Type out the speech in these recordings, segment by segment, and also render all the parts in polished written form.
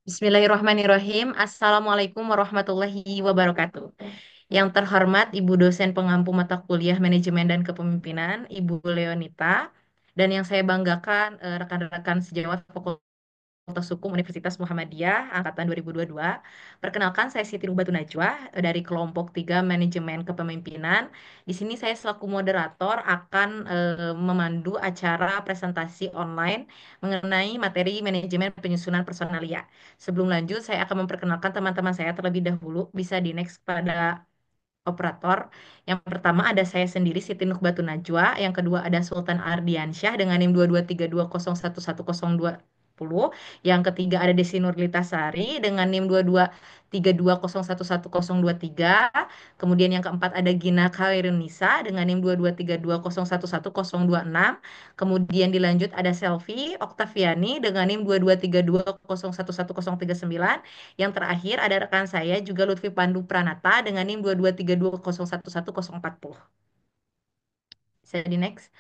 Bismillahirrahmanirrahim. Assalamualaikum warahmatullahi wabarakatuh. Yang terhormat Ibu dosen pengampu mata kuliah Manajemen dan Kepemimpinan, Ibu Leonita, dan yang saya banggakan rekan-rekan sejawat Fakultas Hukum Universitas Muhammadiyah angkatan 2022. Perkenalkan, saya Siti Rubatu Najwa dari kelompok 3 Manajemen Kepemimpinan. Di sini saya selaku moderator akan memandu acara presentasi online mengenai materi manajemen penyusunan personalia. Sebelum lanjut, saya akan memperkenalkan teman-teman saya terlebih dahulu. Bisa di next pada operator. Yang pertama ada saya sendiri Siti Nurbatu Najwa, yang kedua ada Sultan Ardiansyah dengan NIM 2232011020. Yang ketiga ada Desi Nurlitasari dengan NIM 2232011023. Kemudian yang keempat ada Gina Khairunisa dengan NIM 2232011026. Kemudian dilanjut ada Selvi Oktaviani dengan NIM 2232011039. Yang terakhir ada rekan saya juga Lutfi Pandu Pranata dengan NIM 2232011040. Bisa di next.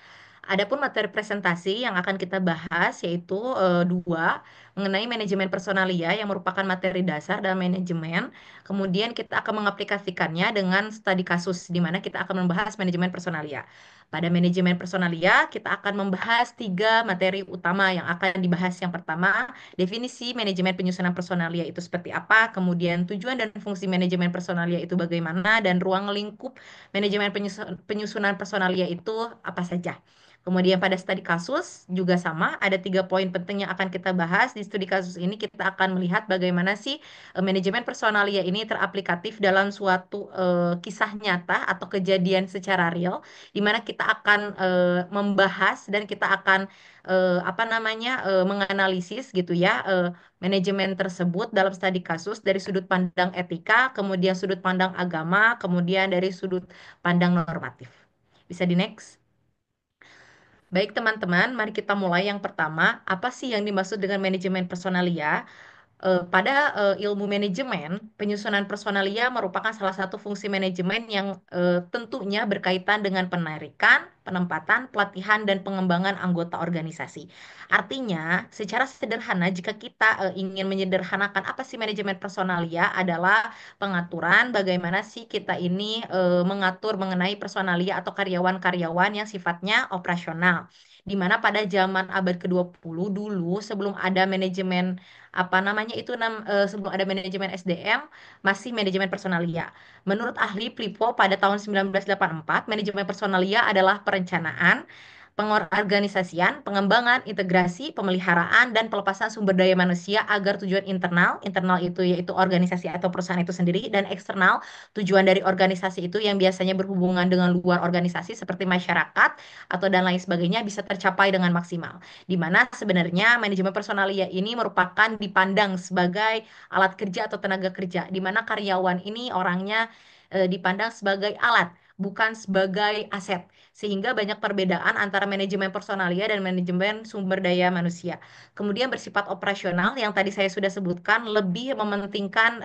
Adapun materi presentasi yang akan kita bahas yaitu dua mengenai manajemen personalia yang merupakan materi dasar dalam manajemen. Kemudian kita akan mengaplikasikannya dengan studi kasus di mana kita akan membahas manajemen personalia. Pada manajemen personalia kita akan membahas tiga materi utama yang akan dibahas. Yang pertama, definisi manajemen penyusunan personalia itu seperti apa, kemudian tujuan dan fungsi manajemen personalia itu bagaimana, dan ruang lingkup manajemen penyusunan personalia itu apa saja. Kemudian pada studi kasus juga sama, ada tiga poin penting yang akan kita bahas. Di studi kasus ini kita akan melihat bagaimana sih manajemen personalia ini teraplikatif dalam suatu kisah nyata atau kejadian secara real, di mana kita akan membahas dan kita akan apa namanya menganalisis gitu ya manajemen tersebut dalam studi kasus dari sudut pandang etika, kemudian sudut pandang agama, kemudian dari sudut pandang normatif. Bisa di next. Baik teman-teman, mari kita mulai yang pertama. Apa sih yang dimaksud dengan manajemen personalia? Pada ilmu manajemen, penyusunan personalia merupakan salah satu fungsi manajemen yang tentunya berkaitan dengan penarikan, penempatan, pelatihan, dan pengembangan anggota organisasi. Artinya, secara sederhana, jika kita ingin menyederhanakan apa sih manajemen personalia adalah pengaturan bagaimana sih kita ini mengatur mengenai personalia atau karyawan-karyawan yang sifatnya operasional. Di mana pada zaman abad ke-20 dulu sebelum ada manajemen apa namanya itu sebelum ada manajemen SDM masih manajemen personalia. Menurut ahli Plipo pada tahun 1984, manajemen personalia adalah perencanaan, pengorganisasian, pengembangan, integrasi, pemeliharaan, dan pelepasan sumber daya manusia agar tujuan internal, internal itu yaitu organisasi atau perusahaan itu sendiri, dan eksternal, tujuan dari organisasi itu yang biasanya berhubungan dengan luar organisasi seperti masyarakat atau dan lain sebagainya bisa tercapai dengan maksimal. Di mana sebenarnya manajemen personalia ini merupakan dipandang sebagai alat kerja atau tenaga kerja, di mana karyawan ini orangnya dipandang sebagai alat, bukan sebagai aset. Sehingga banyak perbedaan antara manajemen personalia dan manajemen sumber daya manusia. Kemudian bersifat operasional yang tadi saya sudah sebutkan lebih mementingkan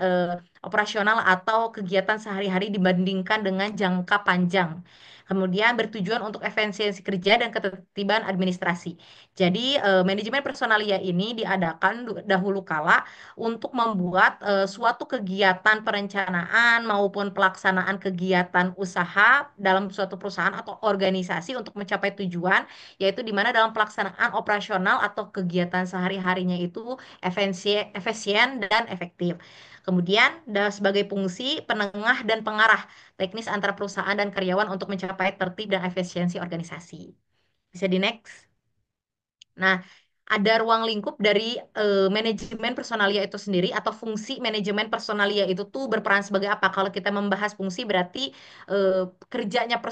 operasional atau kegiatan sehari-hari dibandingkan dengan jangka panjang. Kemudian bertujuan untuk efisiensi kerja dan ketertiban administrasi. Jadi manajemen personalia ini diadakan dahulu kala untuk membuat suatu kegiatan perencanaan maupun pelaksanaan kegiatan usaha dalam suatu perusahaan atau organisasi untuk mencapai tujuan, yaitu di mana dalam pelaksanaan operasional atau kegiatan sehari-harinya itu efisien dan efektif. Kemudian sebagai fungsi penengah dan pengarah teknis antara perusahaan dan karyawan untuk mencapai tertib dan efisiensi organisasi. Bisa di next. Nah, ada ruang lingkup dari manajemen personalia itu sendiri atau fungsi manajemen personalia itu tuh berperan sebagai apa? Kalau kita membahas fungsi berarti kerjanya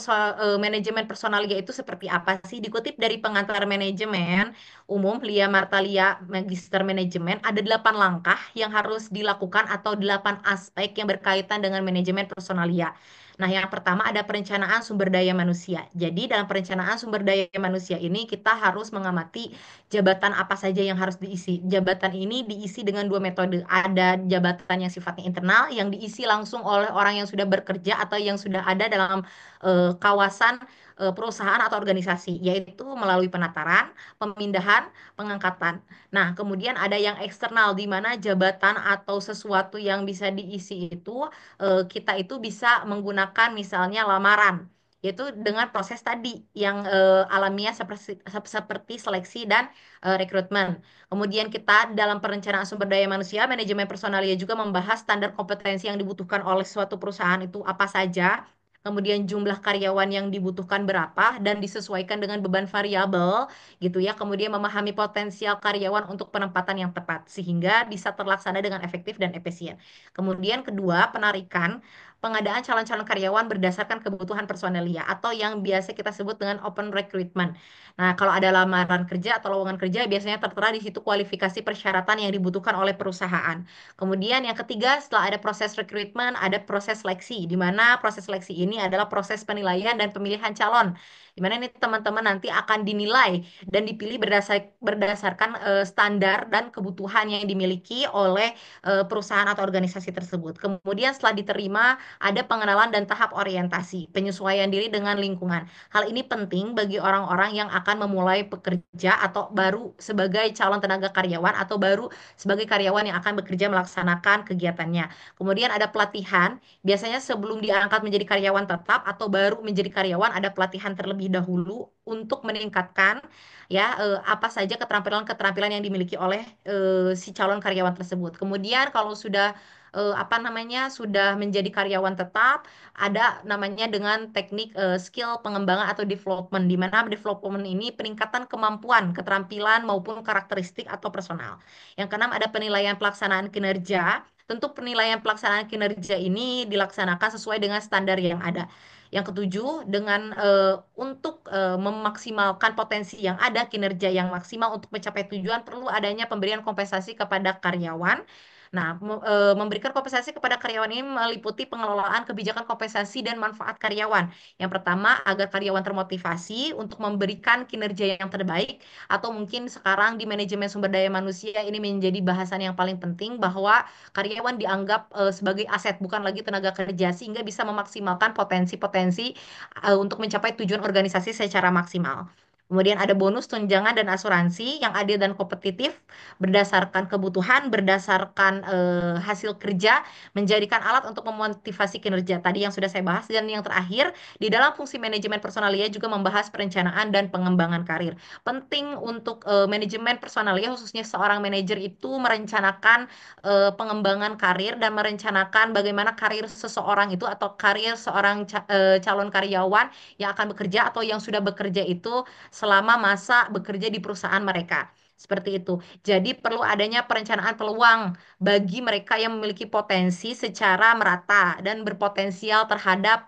manajemen personalia itu seperti apa sih? Dikutip dari pengantar manajemen umum Lia Martalia Magister Manajemen, ada 8 langkah yang harus dilakukan atau 8 aspek yang berkaitan dengan manajemen personalia. Nah, yang pertama ada perencanaan sumber daya manusia. Jadi, dalam perencanaan sumber daya manusia ini kita harus mengamati jabatan apa saja yang harus diisi. Jabatan ini diisi dengan dua metode. Ada jabatan yang sifatnya internal yang diisi langsung oleh orang yang sudah bekerja atau yang sudah ada dalam kawasan perusahaan atau organisasi, yaitu melalui penataran, pemindahan, pengangkatan. Nah, kemudian ada yang eksternal, di mana jabatan atau sesuatu yang bisa diisi itu kita itu bisa menggunakan misalnya lamaran, yaitu dengan proses tadi yang alamiah seperti seleksi dan rekrutmen. Kemudian kita dalam perencanaan sumber daya manusia, manajemen personalia juga membahas standar kompetensi yang dibutuhkan oleh suatu perusahaan itu apa saja. Kemudian jumlah karyawan yang dibutuhkan berapa dan disesuaikan dengan beban variabel gitu ya. Kemudian memahami potensial karyawan untuk penempatan yang tepat sehingga bisa terlaksana dengan efektif dan efisien. Kemudian kedua, penarikan pengadaan calon-calon karyawan berdasarkan kebutuhan personelia atau yang biasa kita sebut dengan open recruitment. Nah, kalau ada lamaran kerja atau lowongan kerja biasanya tertera di situ kualifikasi persyaratan yang dibutuhkan oleh perusahaan. Kemudian yang ketiga, setelah ada proses rekrutmen, ada proses seleksi, di mana proses seleksi ini adalah proses penilaian dan pemilihan calon. Di mana ini teman-teman nanti akan dinilai dan dipilih berdasarkan standar dan kebutuhan yang dimiliki oleh perusahaan atau organisasi tersebut. Kemudian setelah diterima, ada pengenalan dan tahap orientasi, penyesuaian diri dengan lingkungan. Hal ini penting bagi orang-orang yang akan memulai bekerja atau baru sebagai calon tenaga karyawan atau baru sebagai karyawan yang akan bekerja melaksanakan kegiatannya. Kemudian ada pelatihan, biasanya sebelum diangkat menjadi karyawan tetap atau baru menjadi karyawan ada pelatihan terlebih dahulu untuk meningkatkan ya apa saja keterampilan-keterampilan yang dimiliki oleh si calon karyawan tersebut. Kemudian kalau sudah apa namanya sudah menjadi karyawan tetap, ada namanya dengan teknik skill pengembangan atau development, di mana development ini peningkatan kemampuan, keterampilan maupun karakteristik atau personal. Yang keenam ada penilaian pelaksanaan kinerja. Tentu penilaian pelaksanaan kinerja ini dilaksanakan sesuai dengan standar yang ada. Yang ketujuh, dengan untuk memaksimalkan potensi yang ada, kinerja yang maksimal untuk mencapai tujuan, perlu adanya pemberian kompensasi kepada karyawan. Nah, memberikan kompensasi kepada karyawan ini meliputi pengelolaan kebijakan kompensasi dan manfaat karyawan. Yang pertama, agar karyawan termotivasi untuk memberikan kinerja yang terbaik, atau mungkin sekarang di manajemen sumber daya manusia ini menjadi bahasan yang paling penting bahwa karyawan dianggap sebagai aset, bukan lagi tenaga kerja, sehingga bisa memaksimalkan potensi-potensi untuk mencapai tujuan organisasi secara maksimal. Kemudian ada bonus, tunjangan, dan asuransi yang adil dan kompetitif berdasarkan kebutuhan, berdasarkan hasil kerja, menjadikan alat untuk memotivasi kinerja. Tadi yang sudah saya bahas. Dan yang terakhir, di dalam fungsi manajemen personalia juga membahas perencanaan dan pengembangan karir. Penting untuk manajemen personalia, khususnya seorang manajer itu merencanakan pengembangan karir dan merencanakan bagaimana karir seseorang itu atau karir seorang calon karyawan yang akan bekerja atau yang sudah bekerja itu selama masa bekerja di perusahaan mereka. Seperti itu. Jadi perlu adanya perencanaan peluang bagi mereka yang memiliki potensi secara merata dan berpotensial terhadap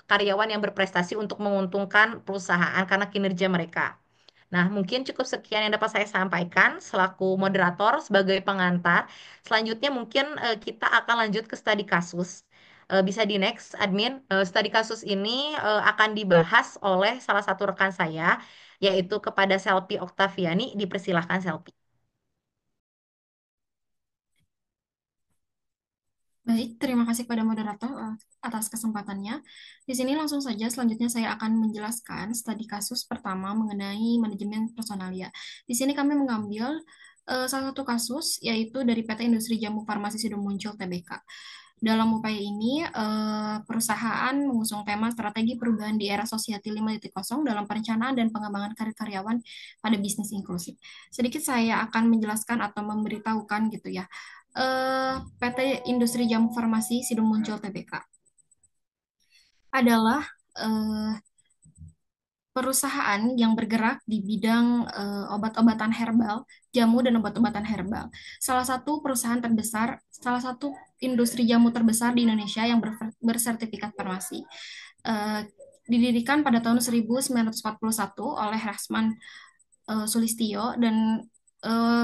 karyawan yang berprestasi untuk menguntungkan perusahaan karena kinerja mereka. Nah, mungkin cukup sekian yang dapat saya sampaikan selaku moderator sebagai pengantar. Selanjutnya mungkin kita akan lanjut ke studi kasus. Bisa di next, admin. Studi kasus ini akan dibahas oleh salah satu rekan saya, yaitu kepada Selvi Oktaviani. Dipersilahkan Selvi. Baik, terima kasih kepada moderator atas kesempatannya. Di sini langsung saja selanjutnya saya akan menjelaskan studi kasus pertama mengenai manajemen personalia. Di sini kami mengambil salah satu kasus yaitu dari PT Industri Jamu Farmasi Sidomuncul Tbk. Dalam upaya ini, perusahaan mengusung tema strategi perubahan di era Society 5.0 dalam perencanaan dan pengembangan karir karyawan pada bisnis inklusif. Sedikit saya akan menjelaskan atau memberitahukan gitu ya. PT Industri Jamu Farmasi Sidomuncul Tbk adalah eh, perusahaan yang bergerak di bidang obat-obatan herbal, jamu dan obat-obatan herbal. Salah satu perusahaan terbesar, salah satu industri jamu terbesar di Indonesia yang bersertifikat farmasi. Eh, Didirikan pada tahun 1941 oleh Rasman Sulistyo dan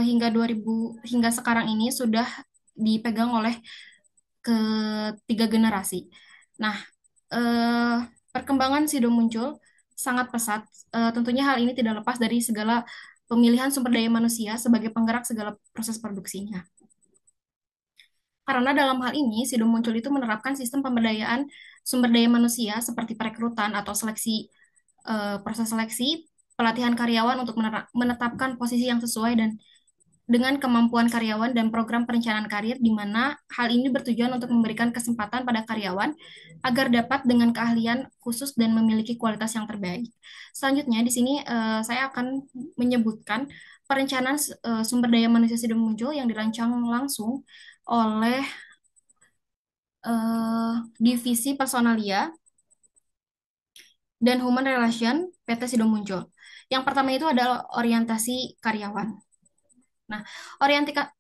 hingga 2000 hingga sekarang ini sudah dipegang oleh ketiga generasi. Nah, eh, perkembangan Sido muncul sangat pesat. Tentunya hal ini tidak lepas dari segala pemilihan sumber daya manusia sebagai penggerak segala proses produksinya. Karena dalam hal ini, Sido muncul itu menerapkan sistem pemberdayaan sumber daya manusia seperti perekrutan atau seleksi proses seleksi, pelatihan karyawan untuk menetapkan posisi yang sesuai dan dengan kemampuan karyawan dan program perencanaan karir, di mana hal ini bertujuan untuk memberikan kesempatan pada karyawan agar dapat dengan keahlian khusus dan memiliki kualitas yang terbaik. Selanjutnya, di sini saya akan menyebutkan perencanaan sumber daya manusia sido muncul yang dirancang langsung oleh Divisi Personalia dan Human Relation PT Sido Muncul. Yang pertama itu adalah orientasi karyawan. Nah,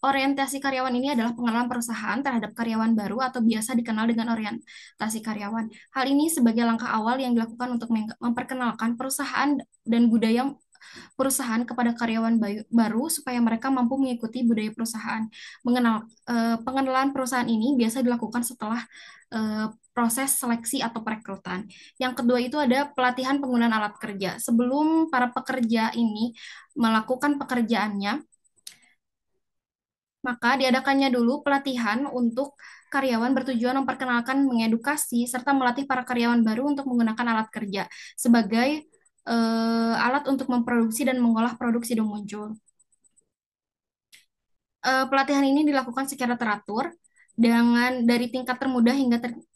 orientasi karyawan ini adalah pengenalan perusahaan terhadap karyawan baru atau biasa dikenal dengan orientasi karyawan. Hal ini sebagai langkah awal yang dilakukan untuk memperkenalkan perusahaan dan budaya perusahaan kepada karyawan baru supaya mereka mampu mengikuti budaya perusahaan. Pengenalan perusahaan ini biasa dilakukan setelah proses seleksi atau perekrutan. Yang kedua itu ada pelatihan penggunaan alat kerja. Sebelum para pekerja ini melakukan pekerjaannya, maka diadakannya dulu pelatihan untuk karyawan bertujuan memperkenalkan, mengedukasi, serta melatih para karyawan baru untuk menggunakan alat kerja sebagai alat untuk memproduksi dan mengolah produksi dong muncul. Pelatihan ini dilakukan secara teratur dengan dari tingkat termudah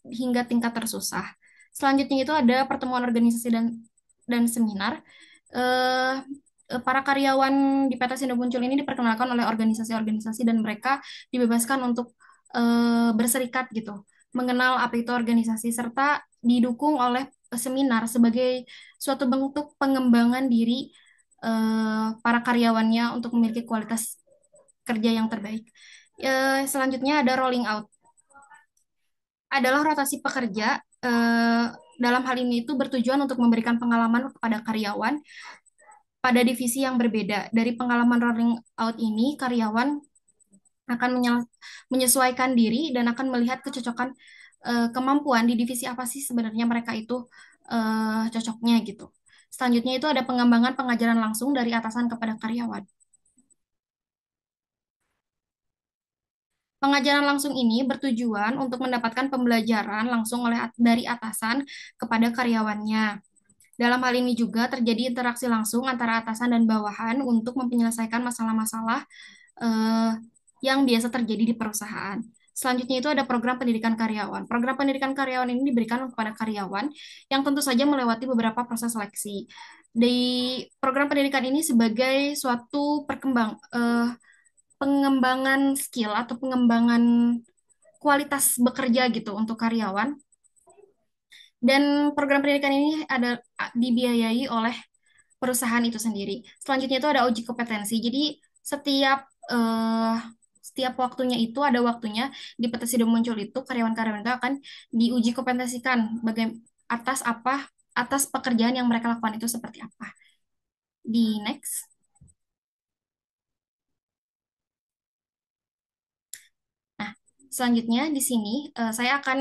hingga tingkat tersusah. Selanjutnya itu ada pertemuan organisasi dan seminar. Eh, para karyawan di PT Sindo Muncul ini diperkenalkan oleh organisasi-organisasi dan mereka dibebaskan untuk berserikat gitu, mengenal apa itu organisasi serta didukung oleh seminar sebagai suatu bentuk pengembangan diri para karyawannya untuk memiliki kualitas kerja yang terbaik. Selanjutnya ada rolling out. Adalah rotasi pekerja. Dalam hal ini itu bertujuan untuk memberikan pengalaman kepada karyawan pada divisi yang berbeda. Dari pengalaman rolling out ini, karyawan akan menyesuaikan diri dan akan melihat kecocokan kemampuan di divisi apa sih sebenarnya mereka itu cocoknya gitu. Selanjutnya itu ada pengembangan pengajaran langsung dari atasan kepada karyawan. Pengajaran langsung ini bertujuan untuk mendapatkan pembelajaran langsung dari atasan kepada karyawannya. Dalam hal ini juga terjadi interaksi langsung antara atasan dan bawahan untuk menyelesaikan masalah-masalah eh, yang biasa terjadi di perusahaan. Selanjutnya itu ada program pendidikan karyawan. Program pendidikan karyawan ini diberikan kepada karyawan yang tentu saja melewati beberapa proses seleksi. Di program pendidikan ini sebagai suatu pengembangan skill atau pengembangan kualitas bekerja gitu untuk karyawan. Dan program pendidikan ini dibiayai oleh perusahaan itu sendiri. Selanjutnya itu ada uji kompetensi. Jadi setiap eh, setiap waktunya itu ada waktunya di PT Sido Muncul itu karyawan-karyawan itu akan diuji kompetensikan atas pekerjaan yang mereka lakukan itu seperti apa. Di next. Nah, selanjutnya di sini saya akan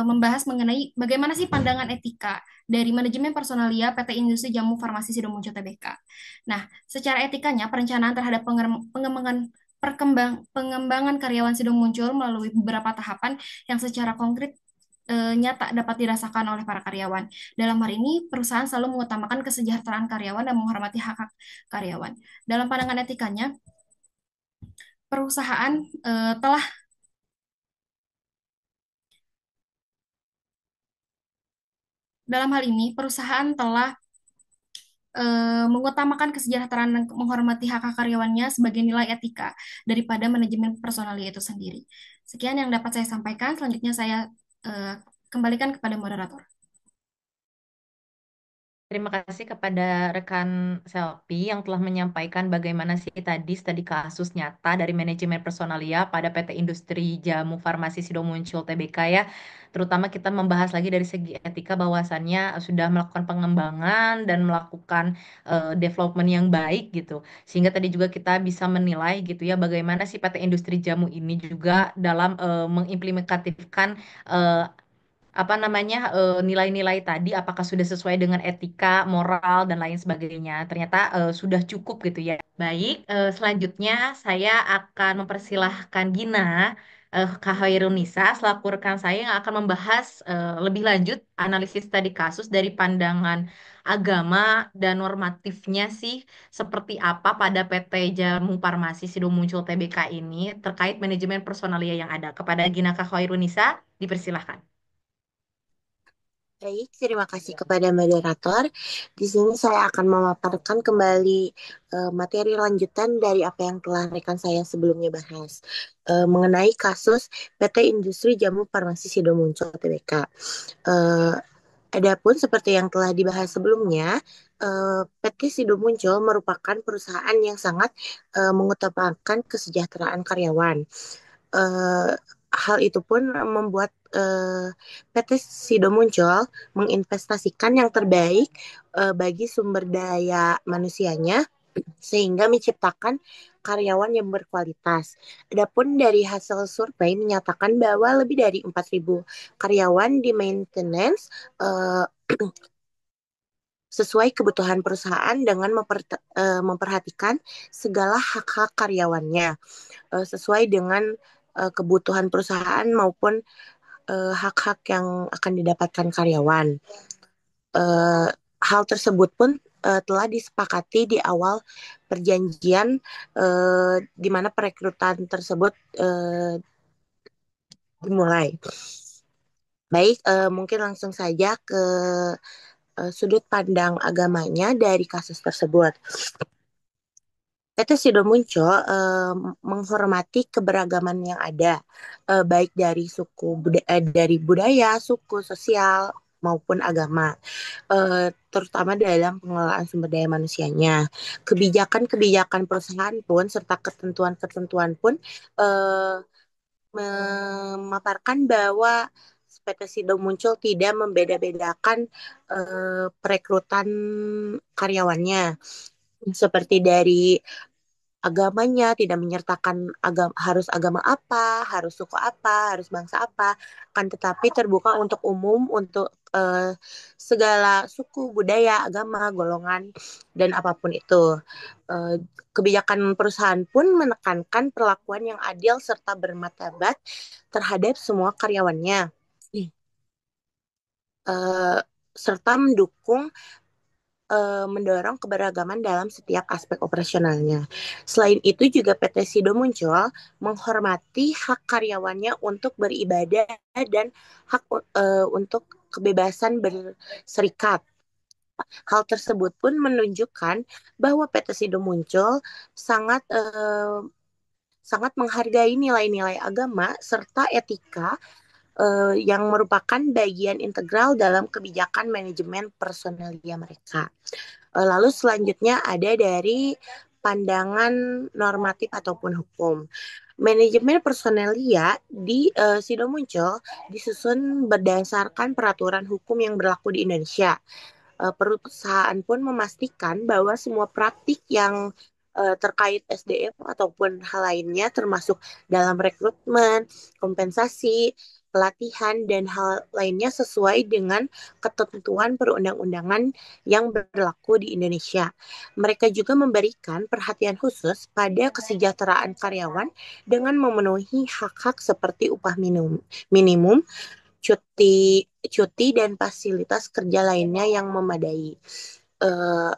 membahas mengenai bagaimana sih pandangan etika dari manajemen personalia PT Industri Jamu Farmasi Sidomuncul Tbk. Nah, secara etikanya perencanaan terhadap pengembangan karyawan Sidomuncul melalui beberapa tahapan yang secara konkret nyata dapat dirasakan oleh para karyawan. Dalam hal ini, perusahaan selalu mengutamakan kesejahteraan karyawan dan menghormati hak-hak karyawan. Dalam pandangan etikanya, perusahaan telah dalam hal ini perusahaan telah mengutamakan kesejahteraan dan menghormati hak-hak karyawannya sebagai nilai etika daripada manajemen personalia itu sendiri. Sekian yang dapat saya sampaikan. Selanjutnya saya eh, kembalikan kepada moderator. Terima kasih kepada rekan Selvi yang telah menyampaikan bagaimana sih tadi studi kasus nyata dari manajemen personalia pada PT Industri Jamu Farmasi Sido Muncul Tbk ya. Terutama kita membahas lagi dari segi etika bahwasannya sudah melakukan pengembangan dan melakukan development yang baik gitu. Sehingga tadi juga kita bisa menilai gitu ya bagaimana sih PT Industri Jamu ini juga dalam mengimplementasikan apa namanya nilai-nilai tadi apakah sudah sesuai dengan etika, moral dan lain sebagainya. Ternyata sudah cukup gitu ya. Baik, selanjutnya saya akan mempersilahkan Gina. Kak Hoirunisa selaku rekan saya yang akan membahas lebih lanjut analisis tadi kasus dari pandangan agama dan normatifnya sih seperti apa pada PT Jamu Farmasi Sido Muncul Tbk ini terkait manajemen personalia yang ada. Kepada Gina Kak Hoirunisa, dipersilahkan. Baik, terima kasih kepada moderator. Di sini saya akan memaparkan kembali materi lanjutan dari apa yang telah rekan saya sebelumnya bahas mengenai kasus PT Industri Jamu Farmasi Sido Muncul Tbk. Eh, Adapun seperti yang telah dibahas sebelumnya, PT Sido Muncul merupakan perusahaan yang sangat mengutamakan kesejahteraan karyawan. eh, Hal itu pun membuat PT Sido Muncul menginvestasikan yang terbaik bagi sumber daya manusianya sehingga menciptakan karyawan yang berkualitas. Adapun dari hasil survei menyatakan bahwa lebih dari 4.000 karyawan di maintenance eh, sesuai kebutuhan perusahaan dengan memperhatikan segala hak-hak karyawannya sesuai dengan kebutuhan perusahaan maupun hak-hak yang akan didapatkan karyawan. Eh, Hal tersebut pun telah disepakati di awal perjanjian di mana perekrutan tersebut dimulai. Baik, mungkin langsung saja ke sudut pandang agamanya dari kasus tersebut. PT Sido Muncul menghormati keberagaman yang ada, baik dari dari budaya, suku, sosial maupun agama, terutama dalam pengelolaan sumber daya manusianya. Kebijakan-kebijakan perusahaan pun serta ketentuan-ketentuan pun eh, memaparkan bahwa PT Sido Muncul tidak membeda-bedakan perekrutan karyawannya seperti dari agamanya, tidak menyertakan harus agama apa, harus suku apa, harus bangsa apa, kan tetapi terbuka untuk umum untuk segala suku, budaya, agama, golongan dan apapun itu. Kebijakan perusahaan pun menekankan perlakuan yang adil serta bermartabat terhadap semua karyawannya. Eh, Serta mendorong keberagaman dalam setiap aspek operasionalnya. Selain itu juga PT Sido Muncul menghormati hak karyawannya untuk beribadah dan hak untuk kebebasan berserikat. Hal tersebut pun menunjukkan bahwa PT Sido Muncul sangat sangat menghargai nilai-nilai agama serta etika yang merupakan bagian integral dalam kebijakan manajemen personalia mereka. Lalu selanjutnya ada dari pandangan normatif ataupun hukum. Manajemen personelia di Sido Muncul disusun berdasarkan peraturan hukum yang berlaku di Indonesia. Perusahaan pun memastikan bahwa semua praktik yang terkait SDM ataupun hal lainnya termasuk dalam rekrutmen, kompensasi, pelatihan, dan hal lainnya sesuai dengan ketentuan perundang-undangan yang berlaku di Indonesia. Mereka juga memberikan perhatian khusus pada kesejahteraan karyawan dengan memenuhi hak-hak seperti upah minimum, cuti cuti dan fasilitas kerja lainnya yang memadai. Eh,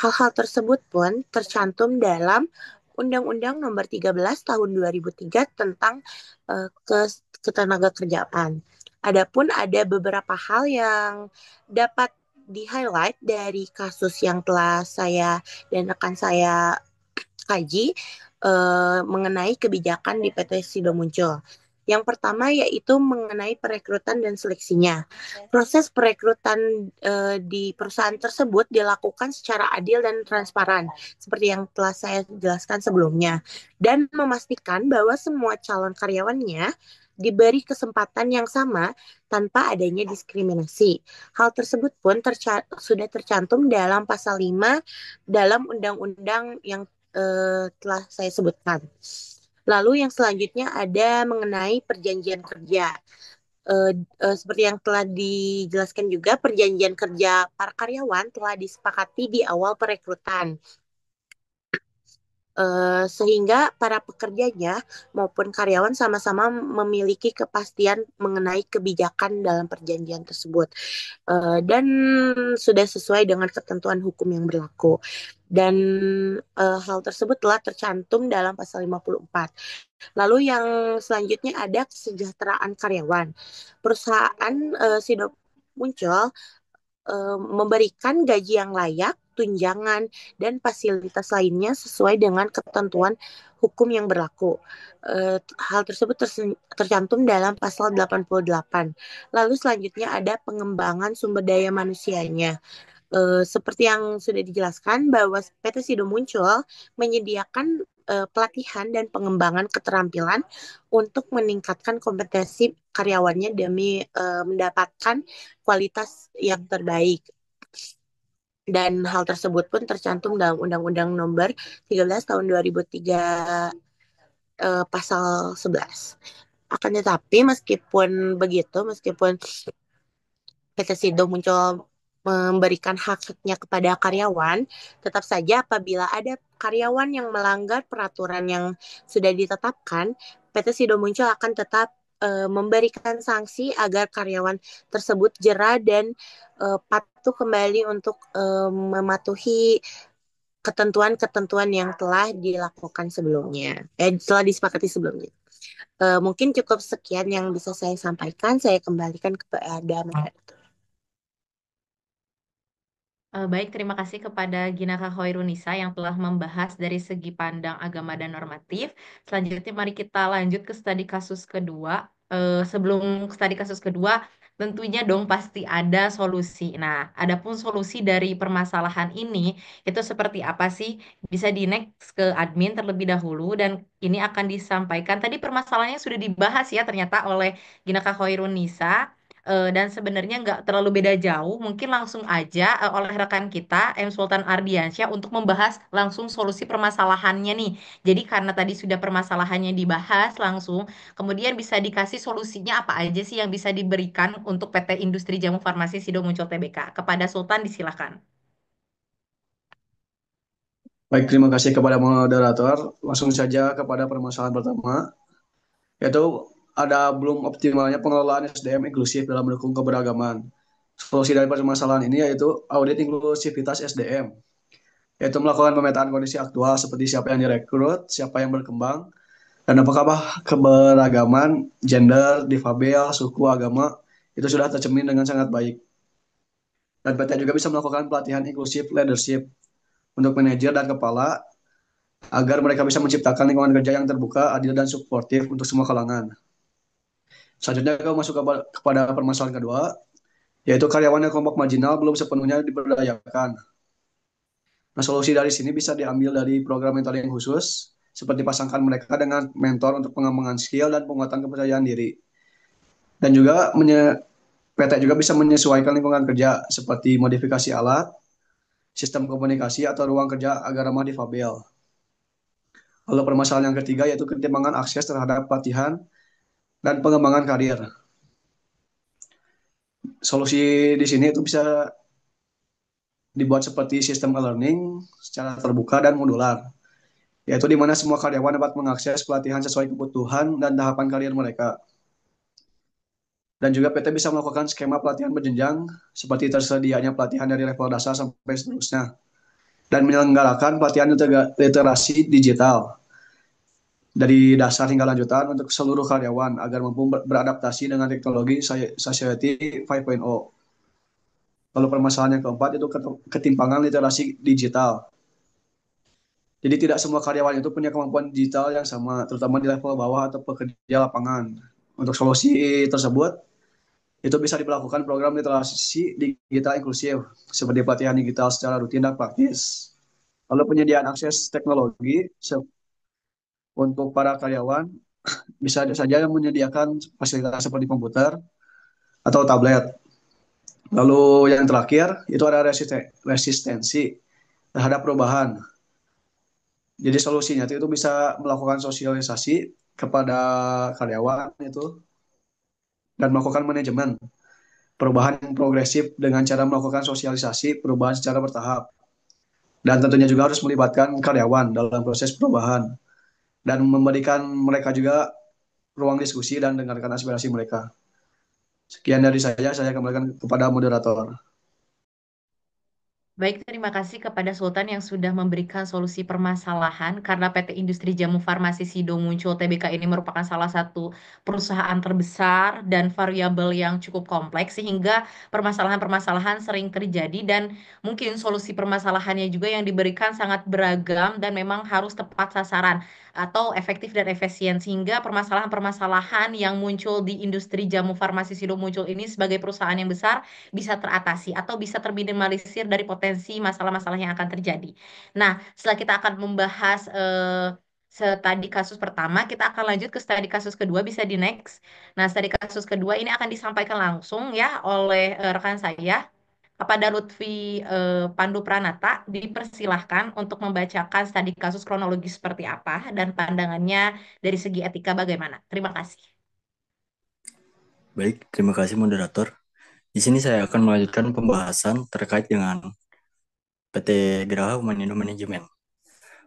Hal-hal tersebut pun tercantum dalam Undang-Undang Nomor 13 Tahun 2003 tentang ketenagakerjaan. Adapun ada beberapa hal yang dapat di-highlight dari kasus yang telah saya dan rekan saya kaji mengenai kebijakan di PT Sido Muncul. Yang pertama yaitu mengenai perekrutan dan seleksinya. Proses perekrutan di perusahaan tersebut dilakukan secara adil dan transparan, seperti yang telah saya jelaskan sebelumnya, dan memastikan bahwa semua calon karyawannya diberi kesempatan yang sama tanpa adanya diskriminasi. Hal tersebut pun sudah tercantum dalam pasal 5 dalam undang-undang yang telah saya sebutkan. Lalu yang selanjutnya ada mengenai perjanjian kerja. Seperti yang telah dijelaskan juga, perjanjian kerja para karyawan telah disepakati di awal perekrutan. Sehingga para pekerjanya maupun karyawan sama-sama memiliki kepastian mengenai kebijakan dalam perjanjian tersebut. Dan sudah sesuai dengan ketentuan hukum yang berlaku. Dan hal tersebut telah tercantum dalam pasal 54. Lalu yang selanjutnya ada kesejahteraan karyawan. Perusahaan Sido muncul memberikan gaji yang layak, tunjangan, dan fasilitas lainnya sesuai dengan ketentuan hukum yang berlaku. Hal tersebut tercantum dalam pasal 88. Lalu selanjutnya ada pengembangan sumber daya manusianya. Seperti yang sudah dijelaskan bahwa PT Sido Muncul menyediakan pelatihan dan pengembangan keterampilan untuk meningkatkan kompetensi karyawannya demi mendapatkan kualitas yang terbaik. Dan hal tersebut pun tercantum dalam Undang-Undang Nomor 13 Tahun 2003 Pasal 11. Akan tetapi meskipun begitu, meskipun PT Sido Muncul memberikan hak-haknya kepada karyawan, tetap saja apabila ada karyawan yang melanggar peraturan yang sudah ditetapkan, PT Sido Muncul akan tetap memberikan sanksi agar karyawan tersebut jera dan patuh kembali untuk mematuhi ketentuan-ketentuan yang telah dilakukan sebelumnya, telah disepakati sebelumnya. Mungkin cukup sekian yang bisa saya sampaikan. Saya kembalikan kepada moderator. Baik, terima kasih kepada Ginaka Khairunisa yang telah membahas dari segi pandang agama dan normatif. Selanjutnya, mari kita lanjut ke studi kasus kedua. Sebelum studi kasus kedua, tentunya dong pasti ada solusi. Nah, adapun solusi dari permasalahan ini itu seperti apa sih? Bisa di next ke admin terlebih dahulu dan ini akan disampaikan. Tadi permasalahannya sudah dibahas ya ternyata oleh Ginaka Khairunisa. Dan sebenarnya nggak terlalu beda jauh, mungkin langsung aja oleh rekan kita M. Sultan Ardiansyah untuk membahas langsung solusi permasalahannya nih. Jadi karena tadi sudah permasalahannya dibahas langsung, kemudian bisa dikasih solusinya apa aja sih yang bisa diberikan untuk PT Industri Jamu Farmasi Sido Muncul Tbk. Kepada Sultan disilakan. Baik, terima kasih kepada moderator. Langsung saja kepada permasalahan pertama, yaitu ada belum optimalnya pengelolaan SDM inklusif dalam mendukung keberagaman. Solusi dari permasalahan ini yaitu audit inklusivitas SDM, yaitu melakukan pemetaan kondisi aktual seperti siapa yang direkrut, siapa yang berkembang, dan apakah keberagaman gender, difabel, suku, agama itu sudah tercermin dengan sangat baik. Dan PT juga bisa melakukan pelatihan inklusif leadership untuk manajer dan kepala agar mereka bisa menciptakan lingkungan kerja yang terbuka, adil, dan suportif untuk semua kalangan. Selanjutnya, kita masuk kepada permasalahan kedua, yaitu karyawan yang kelompok marginal belum sepenuhnya diberdayakan. Nah, solusi dari sini bisa diambil dari program mentoring khusus, seperti pasangkan mereka dengan mentor untuk pengembangan skill dan penguatan kepercayaan diri. Dan juga PT juga bisa menyesuaikan lingkungan kerja, seperti modifikasi alat, sistem komunikasi, atau ruang kerja agar ramah difabel. Lalu permasalahan yang ketiga yaitu ketimpangan akses terhadap pelatihan dan pengembangan karir. Solusi di sini itu bisa dibuat seperti sistem e-learning secara terbuka dan modular, yaitu di mana semua karyawan dapat mengakses pelatihan sesuai kebutuhan dan tahapan karir mereka. Dan juga PT bisa melakukan skema pelatihan berjenjang seperti tersedianya pelatihan dari level dasar sampai seterusnya. Dan menyelenggarakan pelatihan literasi digital dari dasar hingga lanjutan untuk seluruh karyawan agar mampu beradaptasi dengan teknologi Society 5.0. Lalu permasalahan yang keempat itu ketimpangan literasi digital. Jadi tidak semua karyawan itu punya kemampuan digital yang sama, terutama di level bawah atau pekerja lapangan. Untuk solusi tersebut, itu bisa dilakukan program literasi digital inklusif, seperti pelatihan digital secara rutin dan praktis. Lalu penyediaan akses teknologi untuk para karyawan bisa saja menyediakan fasilitas seperti komputer atau tablet. Lalu yang terakhir itu ada resistensi terhadap perubahan. Jadi solusinya itu bisa melakukan sosialisasi kepada karyawan itu dan melakukan manajemen perubahan yang progresif dengan cara melakukan sosialisasi perubahan secara bertahap. Dan tentunya juga harus melibatkan karyawan dalam proses perubahan dan memberikan mereka juga ruang diskusi dan dengarkan aspirasi mereka. Sekian dari saya kembalikan kepada moderator. Baik, terima kasih kepada Sultan yang sudah memberikan solusi permasalahan karena PT Industri Jamu Farmasi Sido Muncul Tbk ini merupakan salah satu perusahaan terbesar dan variabel yang cukup kompleks sehingga permasalahan-permasalahan sering terjadi dan mungkin solusi permasalahannya juga yang diberikan sangat beragam dan memang harus tepat sasaran atau efektif dan efisien sehingga permasalahan-permasalahan yang muncul di industri jamu farmasi Sido Muncul ini sebagai perusahaan yang besar bisa teratasi atau bisa terminimalisir dari potensi masalah-masalah yang akan terjadi. Nah, setelah kita akan membahas studi kasus pertama, kita akan lanjut ke studi kasus kedua, bisa di next. Nah, studi kasus kedua ini akan disampaikan langsung ya oleh rekan saya. Kepada Lutfi Pandu Pranata, dipersilahkan untuk membacakan studi kasus kronologi seperti apa dan pandangannya dari segi etika bagaimana. Terima kasih. Baik, terima kasih moderator. Di sini saya akan melanjutkan pembahasan terkait dengan PT Geraha Humanindo Manajemen.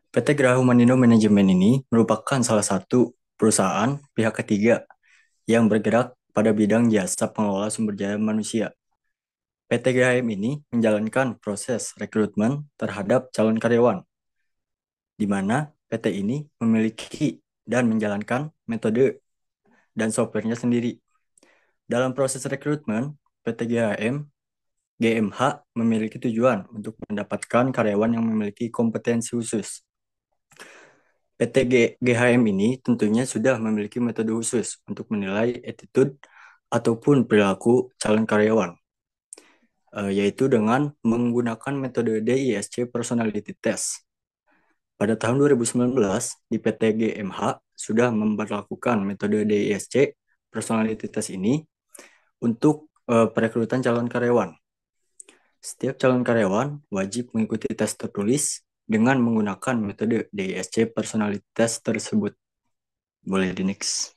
PT Geraha Humanindo Manajemen ini merupakan salah satu perusahaan pihak ketiga yang bergerak pada bidang jasa pengelola sumber daya manusia. PT GHM ini menjalankan proses rekrutmen terhadap calon karyawan, di mana PT ini memiliki dan menjalankan metode dan softwarenya sendiri. Dalam proses rekrutmen, PT GMH memiliki tujuan untuk mendapatkan karyawan yang memiliki kompetensi khusus. PT GHM ini tentunya sudah memiliki metode khusus untuk menilai attitude ataupun perilaku calon karyawan, yaitu dengan menggunakan metode DISC Personality Test. Pada tahun 2019, di PT GMH sudah memperlakukan metode DISC Personality Test ini untuk perekrutan calon karyawan. Setiap calon karyawan wajib mengikuti tes tertulis dengan menggunakan metode DISC Personality Test tersebut. Boleh di next.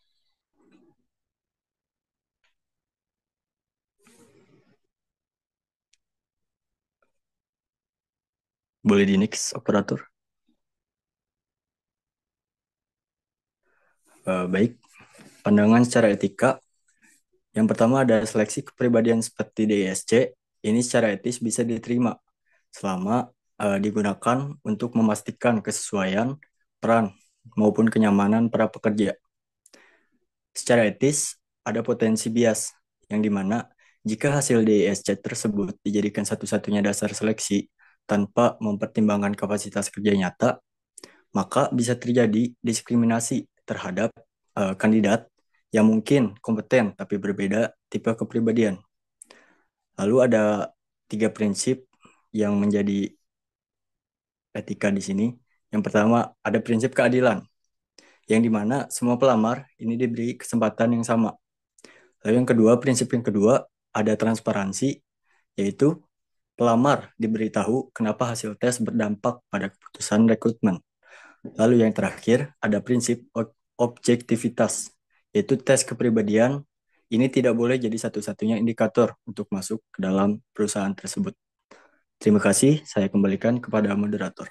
Boleh di next, operator. Baik, pandangan secara etika. Yang pertama ada seleksi kepribadian seperti DISC. Ini secara etis bisa diterima selama digunakan untuk memastikan kesesuaian peran maupun kenyamanan para pekerja. Secara etis, ada potensi bias, yang dimana jika hasil DISC tersebut dijadikan satu-satunya dasar seleksi tanpa mempertimbangkan kapasitas kerja nyata, maka bisa terjadi diskriminasi terhadap kandidat yang mungkin kompeten tapi berbeda tipe kepribadian. Lalu ada 3 prinsip yang menjadi etika di sini. Yang pertama, ada prinsip keadilan, yang dimana semua pelamar ini diberi kesempatan yang sama. Lalu yang kedua, prinsip yang kedua, ada transparansi, yaitu pelamar diberitahu kenapa hasil tes berdampak pada keputusan rekrutmen. Lalu yang terakhir, ada prinsip objektivitas, yaitu tes kepribadian ini tidak boleh jadi satu-satunya indikator untuk masuk ke dalam perusahaan tersebut. Terima kasih, saya kembalikan kepada moderator.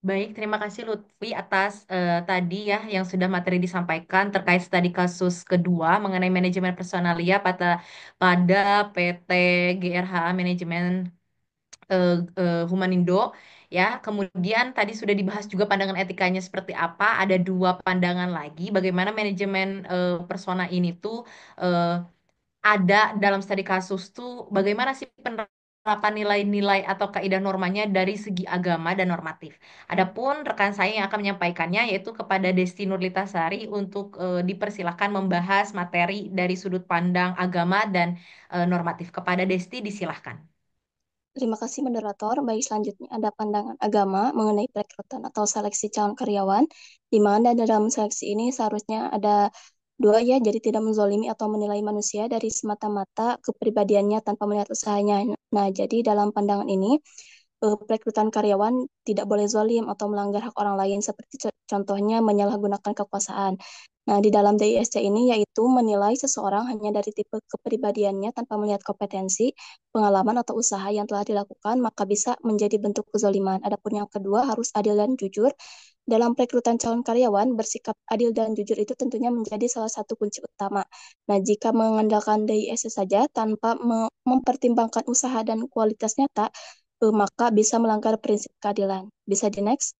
Baik, terima kasih Lutfi atas tadi ya yang sudah materi disampaikan terkait studi kasus kedua mengenai manajemen personalia pada PT GRHA Manajemen Humanindo ya. Kemudian tadi sudah dibahas juga pandangan etikanya seperti apa. Ada dua pandangan lagi bagaimana manajemen persona ini tuh eh, ada dalam studi kasus tuh bagaimana sih penerapan nilai-nilai atau kaidah normanya dari segi agama dan normatif. Adapun rekan saya yang akan menyampaikannya yaitu kepada Desti Nurlitasari untuk dipersilahkan membahas materi dari sudut pandang agama dan normatif. Kepada Desti disilahkan. Terima kasih moderator. Baik, selanjutnya ada pandangan agama mengenai perekrutan atau seleksi calon karyawan, di mana dalam seleksi ini seharusnya ada dua ya, jadi tidak menzolimi atau menilai manusia dari semata-mata kepribadiannya tanpa melihat usahanya. Nah, jadi dalam pandangan ini, perekrutan karyawan tidak boleh zolim atau melanggar hak orang lain, seperti contohnya menyalahgunakan kekuasaan. Nah, di dalam DISC ini yaitu menilai seseorang hanya dari tipe kepribadiannya tanpa melihat kompetensi, pengalaman atau usaha yang telah dilakukan, maka bisa menjadi bentuk kezaliman. Adapun yang kedua harus adil dan jujur. Dalam perekrutan calon karyawan, bersikap adil dan jujur itu tentunya menjadi salah satu kunci utama. Nah, jika mengandalkan DISC saja tanpa mempertimbangkan usaha dan kualitas nyata, maka bisa melanggar prinsip keadilan. Bisa di next?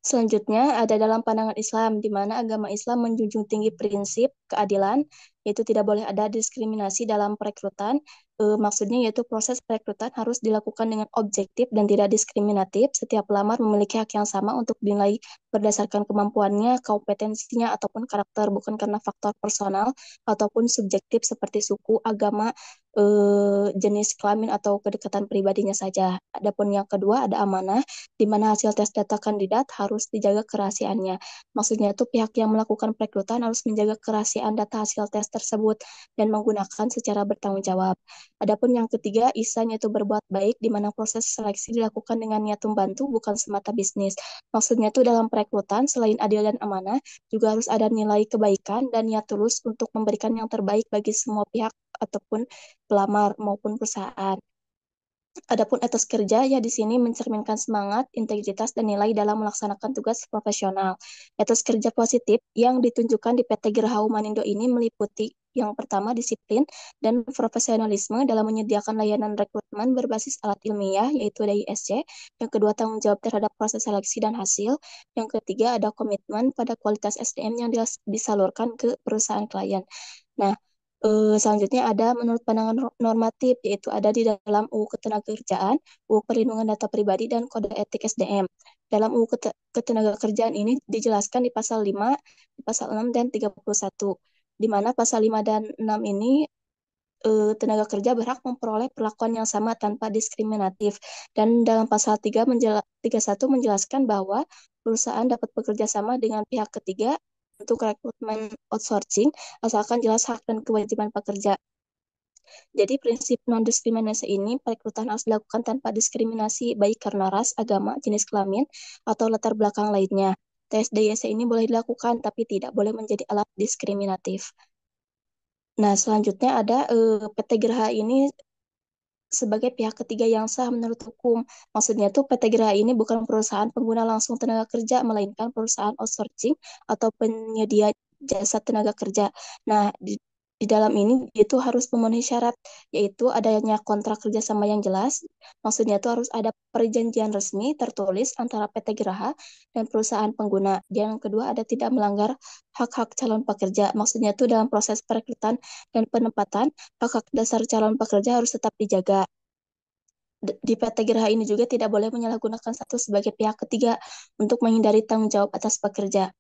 Selanjutnya ada dalam pandangan Islam, di mana agama Islam menjunjung tinggi prinsip keadilan, yaitu tidak boleh ada diskriminasi dalam perekrutan. Maksudnya yaitu proses perekrutan harus dilakukan dengan objektif dan tidak diskriminatif. Setiap pelamar memiliki hak yang sama untuk dinilai berdasarkan kemampuannya, kompetensinya, ataupun karakter, bukan karena faktor personal ataupun subjektif seperti suku, agama, jenis kelamin, atau kedekatan pribadinya saja. Adapun yang kedua ada amanah, di mana hasil tes data kandidat harus dijaga kerahasiaannya. Maksudnya itu pihak yang melakukan perekrutan harus menjaga kerahasiaan data hasil tes tersebut dan menggunakan secara bertanggung jawab. Adapun yang ketiga, ihsan yaitu berbuat baik, di mana proses seleksi dilakukan dengan niat membantu, bukan semata bisnis. Maksudnya itu dalam perekrutan, selain adil dan amanah, juga harus ada nilai kebaikan dan niat tulus untuk memberikan yang terbaik bagi semua pihak ataupun pelamar maupun perusahaan. Adapun etos kerja ya di sini mencerminkan semangat, integritas, dan nilai dalam melaksanakan tugas profesional. Etos kerja positif yang ditunjukkan di PT Geraha Manindo ini meliputi yang pertama disiplin dan profesionalisme dalam menyediakan layanan rekrutmen berbasis alat ilmiah yaitu DISC. Yang kedua tanggung jawab terhadap proses seleksi dan hasil. Yang ketiga ada komitmen pada kualitas SDM yang disalurkan ke perusahaan klien. Nah, selanjutnya ada menurut pandangan normatif, yaitu ada di dalam UU Ketenagakerjaan, UU Perlindungan Data Pribadi, dan Kode Etik SDM. Dalam UU Ketenagakerjaan ini dijelaskan di pasal 5, di pasal 6, dan 31, di mana pasal 5 dan 6 ini tenaga kerja berhak memperoleh perlakuan yang sama tanpa diskriminatif. Dan dalam pasal 31 menjelaskan bahwa perusahaan dapat bekerja sama dengan pihak ketiga untuk rekrutmen outsourcing, asalkan jelas hak dan kewajiban pekerja. Jadi prinsip non-diskriminasi ini, perekrutan harus dilakukan tanpa diskriminasi, baik karena ras, agama, jenis kelamin, atau latar belakang lainnya. Tes DISC ini boleh dilakukan, tapi tidak boleh menjadi alat diskriminatif. Nah, selanjutnya ada PT Geraha ini sebagai pihak ketiga yang sah menurut hukum. Maksudnya tuh PT Geraha ini bukan perusahaan pengguna langsung tenaga kerja, melainkan perusahaan outsourcing atau penyedia jasa tenaga kerja. Nah, di dalam ini itu harus memenuhi syarat, yaitu adanya kontrak kerjasama yang jelas. Maksudnya itu harus ada perjanjian resmi tertulis antara PT Geraha dan perusahaan pengguna. Yang kedua ada tidak melanggar hak-hak calon pekerja. Maksudnya itu dalam proses perekrutan dan penempatan, hak-hak dasar calon pekerja harus tetap dijaga. Di PT Geraha ini juga tidak boleh menyalahgunakan status sebagai pihak ketiga untuk menghindari tanggung jawab atas pekerja.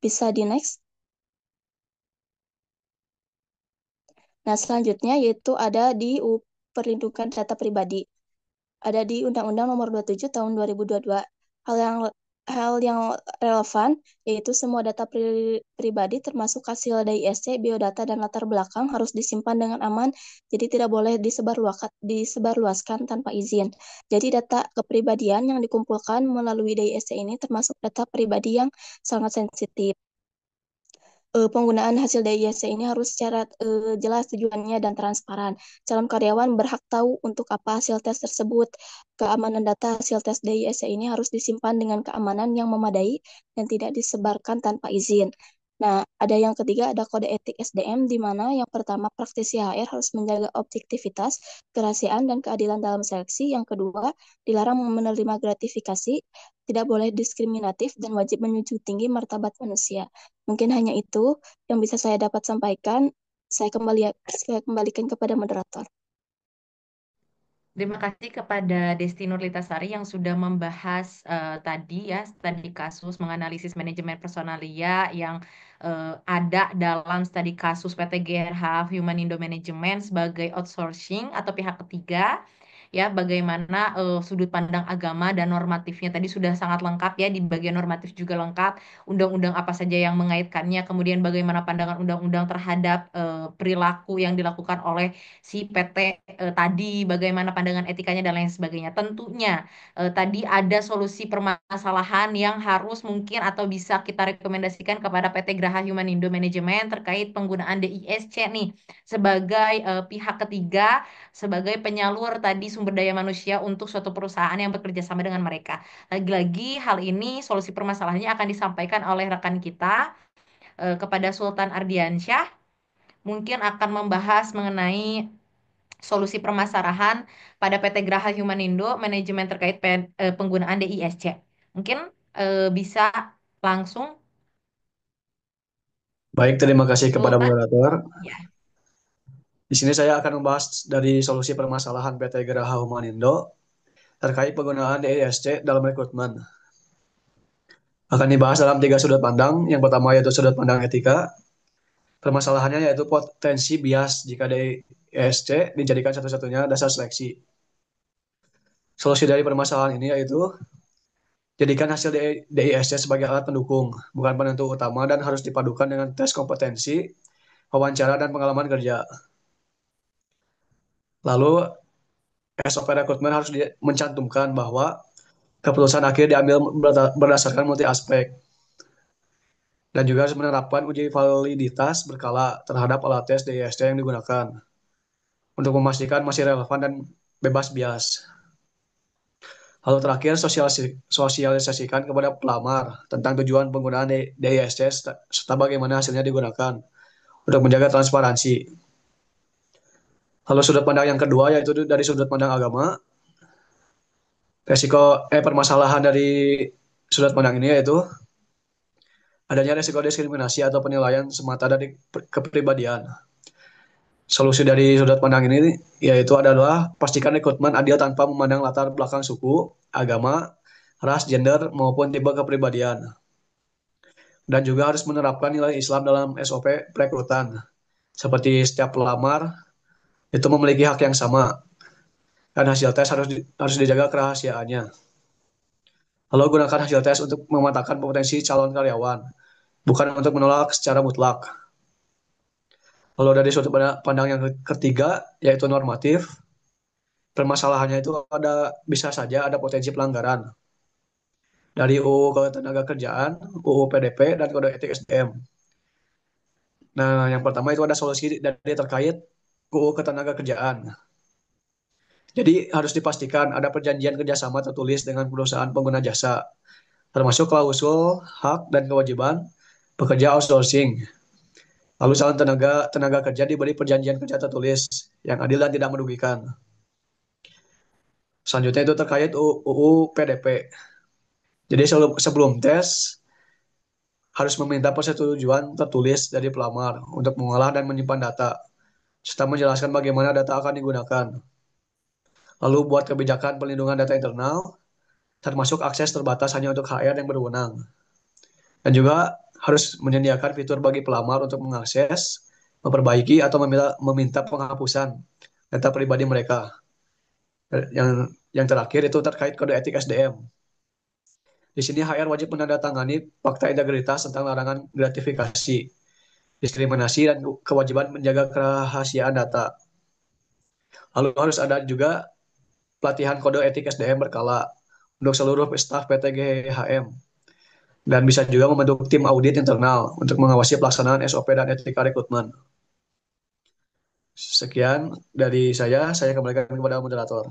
Bisa di next. Nah, selanjutnya yaitu ada di UU Perlindungan Data Pribadi. Ada di Undang-Undang Nomor 27 Tahun 2022. Hal yang hal yang relevan yaitu semua data pribadi termasuk hasil DISC, biodata, dan latar belakang harus disimpan dengan aman, jadi tidak boleh disebarluaskan tanpa izin. Jadi data kepribadian yang dikumpulkan melalui DISC ini termasuk data pribadi yang sangat sensitif. Penggunaan hasil DISC ini harus secara jelas tujuannya dan transparan. Calon karyawan berhak tahu untuk apa hasil tes tersebut. Keamanan data hasil tes DISC ini harus disimpan dengan keamanan yang memadai dan tidak disebarkan tanpa izin. Nah, ada yang ketiga, ada kode etik SDM, di mana yang pertama praktisi HR harus menjaga objektivitas, kerahasiaan, dan keadilan dalam seleksi. Yang kedua, dilarang menerima gratifikasi, tidak boleh diskriminatif, dan wajib menjunjung tinggi martabat manusia. Mungkin hanya itu yang bisa saya dapat sampaikan. Saya kembalikan kepada moderator. Terima kasih kepada Desti Nurlitasari yang sudah membahas tadi kasus menganalisis manajemen personalia yang ada dalam studi kasus PT GRH Humanindo Management sebagai outsourcing atau pihak ketiga. ya bagaimana sudut pandang agama dan normatifnya tadi sudah sangat lengkap ya, di bagian normatif juga lengkap, undang-undang apa saja yang mengaitkannya, kemudian bagaimana pandangan undang-undang terhadap perilaku yang dilakukan oleh si PT tadi, bagaimana pandangan etikanya dan lain sebagainya. Tentunya tadi ada solusi permasalahan yang harus mungkin atau bisa kita rekomendasikan kepada PT Graha Humanindo Management terkait penggunaan DISC nih sebagai pihak ketiga, sebagai penyalur tadi sumber daya manusia untuk suatu perusahaan yang bekerja sama dengan mereka. Lagi-lagi hal ini solusi permasalahannya akan disampaikan oleh rekan kita kepada Sultan Ardiansyah, mungkin akan membahas mengenai solusi permasalahan pada PT Graha Humanindo manajemen terkait penggunaan DISC. Mungkin bisa langsung Baik, terima kasih kepada Sultan. moderator. Ya. Di sini saya akan membahas dari solusi permasalahan PT Geraha Humanindo terkait penggunaan DISC dalam rekrutmen. Akan dibahas dalam tiga sudut pandang. Yang pertama yaitu sudut pandang etika. Permasalahannya yaitu potensi bias jika DISC dijadikan satu-satunya dasar seleksi. Solusi dari permasalahan ini yaitu jadikan hasil DISC sebagai alat pendukung, bukan penentu utama dan harus dipadukan dengan tes kompetensi, wawancara, dan pengalaman kerja. Lalu SOP rekrutmen harus mencantumkan bahwa keputusan akhir diambil berdasarkan multi aspek dan juga harus menerapkan uji validitas berkala terhadap alat tes DISC yang digunakan untuk memastikan masih relevan dan bebas bias. Lalu terakhir, sosialisasikan kepada pelamar tentang tujuan penggunaan DISC serta bagaimana hasilnya digunakan untuk menjaga transparansi. Lalu sudut pandang yang kedua yaitu dari sudut pandang agama. Permasalahan dari sudut pandang ini yaitu adanya resiko diskriminasi atau penilaian semata dari kepribadian. Solusi dari sudut pandang ini yaitu adalah pastikan rekrutmen adil tanpa memandang latar belakang suku, agama, ras, gender, maupun tipe kepribadian. Dan juga harus menerapkan nilai Islam dalam SOP perekrutan. Seperti setiap pelamar itu memiliki hak yang sama dan hasil tes harus dijaga kerahasiaannya. Lalu gunakan hasil tes untuk memantapkan potensi calon karyawan, bukan untuk menolak secara mutlak. Lalu dari sudut pandang yang ketiga, yaitu normatif, permasalahannya itu bisa saja ada potensi pelanggaran dari UU Ketenagakerjaan, UU PDP, dan Kode Etik SDM. Nah, yang pertama itu ada solusi dari terkait UU Ketenagakerjaan. Jadi harus dipastikan ada perjanjian kerjasama tertulis dengan perusahaan pengguna jasa, termasuk klausul hak dan kewajiban pekerja outsourcing. Lalu calon tenaga kerja diberi perjanjian kerja tertulis yang adil dan tidak merugikan. Selanjutnya itu terkait UU PDP. Jadi sebelum tes harus meminta persetujuan tertulis dari pelamar untuk mengolah dan menyimpan data, serta menjelaskan bagaimana data akan digunakan. Lalu buat kebijakan perlindungan data internal, termasuk akses terbatas hanya untuk HR yang berwenang. Dan juga harus menyediakan fitur bagi pelamar untuk mengakses, memperbaiki, atau meminta penghapusan data pribadi mereka. Yang terakhir itu terkait kode etik SDM. Di sini HR wajib menandatangani fakta integritas tentang larangan gratifikasi, diskriminasi, dan kewajiban menjaga kerahasiaan data. Lalu harus ada juga pelatihan kode etik SDM berkala untuk seluruh staf PT GHM. Dan bisa juga membentuk tim audit internal untuk mengawasi pelaksanaan SOP dan etika rekrutmen. Sekian dari saya kembalikan kepada moderator.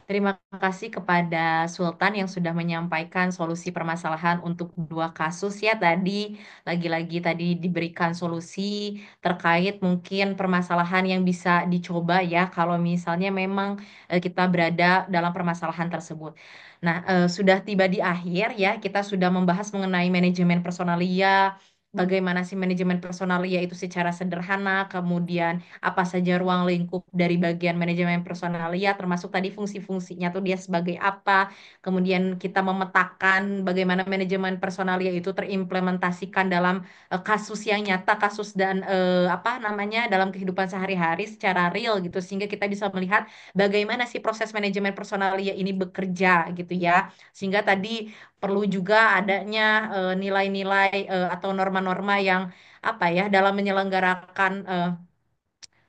Terima kasih kepada Sultan yang sudah menyampaikan solusi permasalahan untuk dua kasus ya tadi. Lagi-lagi tadi diberikan solusi terkait mungkin permasalahan yang bisa dicoba ya kalau misalnya memang kita berada dalam permasalahan tersebut. Nah, sudah tiba di akhir ya, kita sudah membahas mengenai manajemen personalia, bagaimana sih manajemen personalia itu secara sederhana, kemudian apa saja ruang lingkup dari bagian manajemen personalia, termasuk tadi fungsi-fungsinya tuh dia sebagai apa, kemudian kita memetakan bagaimana manajemen personalia itu terimplementasikan dalam kasus yang nyata, kasus dan apa namanya dalam kehidupan sehari-hari secara real gitu, sehingga kita bisa melihat bagaimana sih proses manajemen personalia ini bekerja gitu ya, sehingga tadi perlu juga adanya nilai-nilai atau norma-norma yang apa ya dalam menyelenggarakan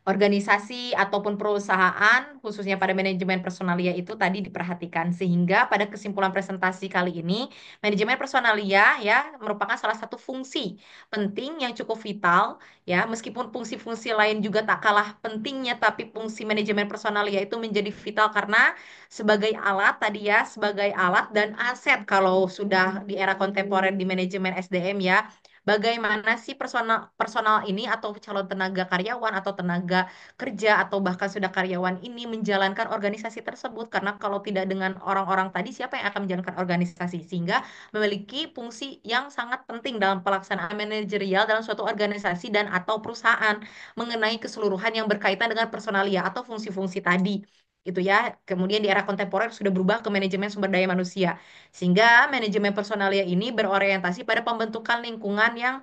organisasi ataupun perusahaan khususnya pada manajemen personalia itu tadi diperhatikan, sehingga pada kesimpulan presentasi kali ini manajemen personalia ya merupakan salah satu fungsi penting yang cukup vital ya, meskipun fungsi-fungsi lain juga tak kalah pentingnya, tapi fungsi manajemen personalia itu menjadi vital karena sebagai alat tadi ya, sebagai alat dan aset kalau sudah di era kontemporer di manajemen SDM ya. Bagaimana sih personal personal ini atau calon tenaga karyawan atau tenaga kerja atau bahkan sudah karyawan ini menjalankan organisasi tersebut, karena kalau tidak dengan orang-orang tadi siapa yang akan menjalankan organisasi, sehingga memiliki fungsi yang sangat penting dalam pelaksanaan manajerial dalam suatu organisasi dan atau perusahaan mengenai keseluruhan yang berkaitan dengan personalia atau fungsi-fungsi tadi gitu ya. Kemudian di era kontemporer sudah berubah ke manajemen sumber daya manusia, sehingga manajemen personalia ini berorientasi pada pembentukan lingkungan yang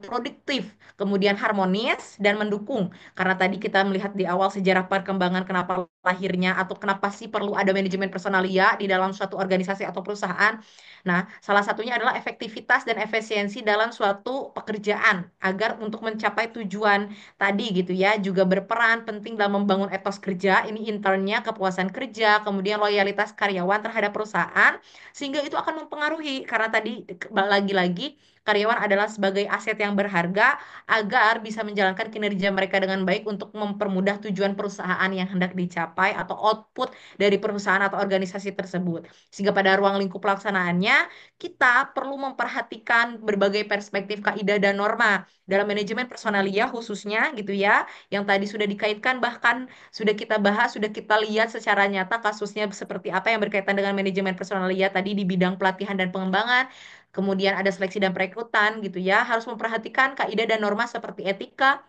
produktif, kemudian harmonis dan mendukung. Karena tadi kita melihat di awal sejarah perkembangan kenapa lahirnya atau kenapa sih perlu ada manajemen personalia di dalam suatu organisasi atau perusahaan. Nah, salah satunya adalah efektivitas dan efisiensi dalam suatu pekerjaan agar untuk mencapai tujuan tadi gitu ya, juga berperan penting dalam membangun etos kerja, ini internnya kepuasan kerja, kemudian loyalitas karyawan terhadap perusahaan, sehingga itu akan mempengaruhi karena tadi lagi-lagi karyawan adalah sebagai aset yang berharga agar bisa menjalankan kinerja mereka dengan baik untuk mempermudah tujuan perusahaan yang hendak dicapai atau output dari perusahaan atau organisasi tersebut. Sehingga pada ruang lingkup pelaksanaannya kita perlu memperhatikan berbagai perspektif kaidah dan norma dalam manajemen personalia khususnya gitu ya, yang tadi sudah dikaitkan bahkan sudah kita bahas, sudah kita lihat secara nyata kasusnya seperti apa yang berkaitan dengan manajemen personalia tadi di bidang pelatihan dan pengembangan. Kemudian ada seleksi dan perekrutan gitu ya, harus memperhatikan kaidah dan norma seperti etika,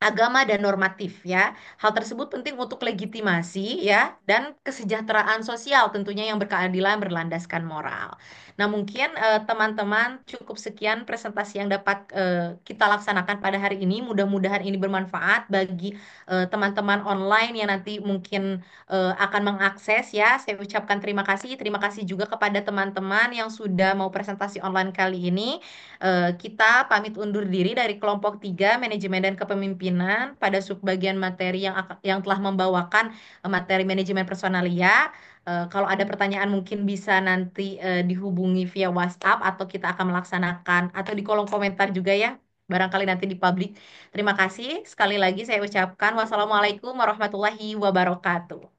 agama dan normatif ya. Hal tersebut penting untuk legitimasi ya dan kesejahteraan sosial tentunya yang berkeadilan berlandaskan moral. Nah, mungkin teman-teman cukup sekian presentasi yang dapat kita laksanakan pada hari ini. Mudah-mudahan ini bermanfaat bagi teman-teman online yang nanti mungkin akan mengakses ya. Saya ucapkan terima kasih. Terima kasih juga kepada teman-teman yang sudah mau presentasi online kali ini. Kita pamit undur diri dari kelompok 3 manajemen dan kepemimpinan pada subbagian materi yang telah membawakan materi manajemen personalia. Kalau ada pertanyaan mungkin bisa nanti dihubungi via WhatsApp atau kita akan melaksanakan atau di kolom komentar juga ya. Barangkali nanti di publik. Terima kasih sekali lagi saya ucapkan wassalamualaikum warahmatullahi wabarakatuh.